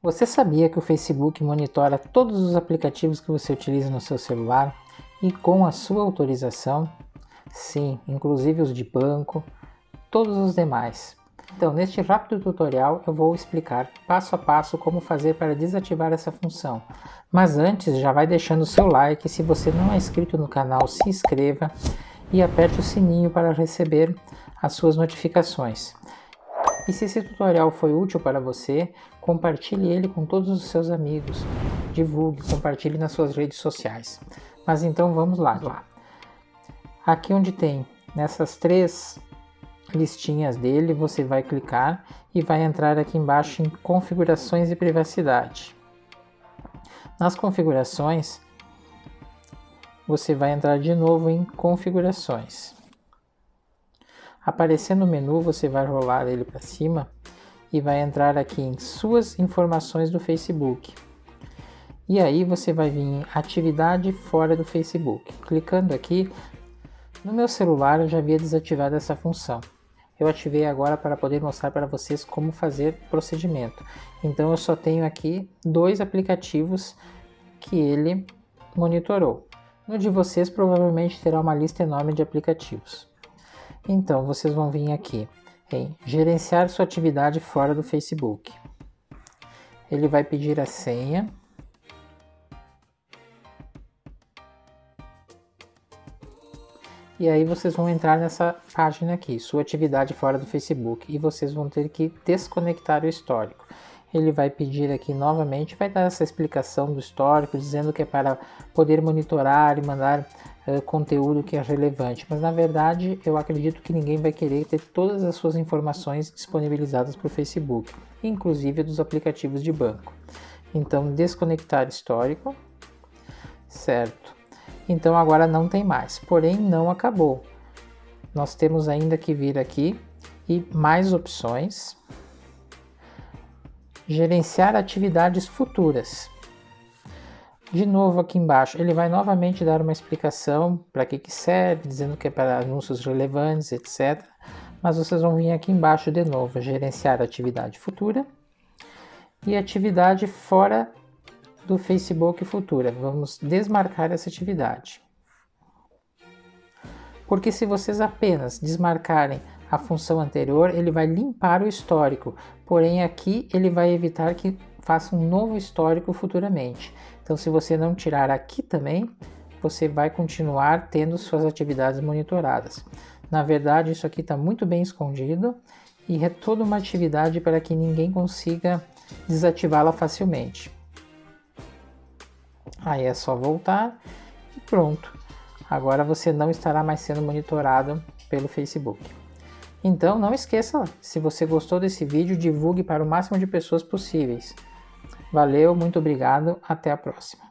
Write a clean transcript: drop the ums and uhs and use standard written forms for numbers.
Você sabia que o Facebook monitora todos os aplicativos que você utiliza no seu celular e com a sua autorização? Sim, inclusive os de banco, todos os demais. Então, neste rápido tutorial eu vou explicar passo a passo como fazer para desativar essa função. Mas antes, já vai deixando o seu like, se você não é inscrito no canal, se inscreva e aperte o sininho para receber as suas notificações. E se esse tutorial foi útil para você, compartilhe ele com todos os seus amigos, divulgue, compartilhe nas suas redes sociais. Mas então vamos lá. Aqui onde tem nessas três listinhas dele, você vai clicar e vai entrar aqui embaixo em configurações e privacidade. Nas configurações, você vai entrar de novo em configurações. Aparecendo o menu, você vai rolar ele para cima e vai entrar aqui em suas informações do Facebook. E aí você vai vir em atividade fora do Facebook. Clicando aqui, no meu celular eu já havia desativado essa função. Eu ativei agora para poder mostrar para vocês como fazer o procedimento. Então eu só tenho aqui 2 aplicativos que ele monitorou. No de vocês provavelmente terá uma lista enorme de aplicativos. Então vocês vão vir aqui em gerenciar sua atividade fora do Facebook. Ele vai pedir a senha. E aí vocês vão entrar nessa página aqui, sua atividade fora do Facebook, e vocês vão ter que desconectar o histórico. Ele vai pedir aqui novamente, vai dar essa explicação do histórico, dizendo que é para poder monitorar e mandar conteúdo que é relevante. Mas na verdade eu acredito que ninguém vai querer ter todas as suas informações disponibilizadas para o Facebook, inclusive dos aplicativos de banco. Então desconectar histórico, certo. Então agora não tem mais, porém não acabou. Nós temos ainda que vir aqui e mais opções. Gerenciar atividades futuras. De novo aqui embaixo, ele vai novamente dar uma explicação para que serve, dizendo que é para anúncios relevantes, etc. Mas vocês vão vir aqui embaixo de novo, gerenciar atividade futura e atividade fora do Facebook futura. Vamos desmarcar essa atividade. Porque se vocês apenas desmarcarem a função anterior, ele vai limpar o histórico. Porém aqui ele vai evitar que faça um novo histórico futuramente. Então se você não tirar aqui também, você vai continuar tendo suas atividades monitoradas. Na verdade isso aqui está muito bem escondido e é toda uma atividade para que ninguém consiga desativá-la facilmente. Aí é só voltar e pronto. Agora você não estará mais sendo monitorado pelo Facebook. Então não esqueça, se você gostou desse vídeo, divulgue para o máximo de pessoas possíveis. Valeu, muito obrigado, até a próxima.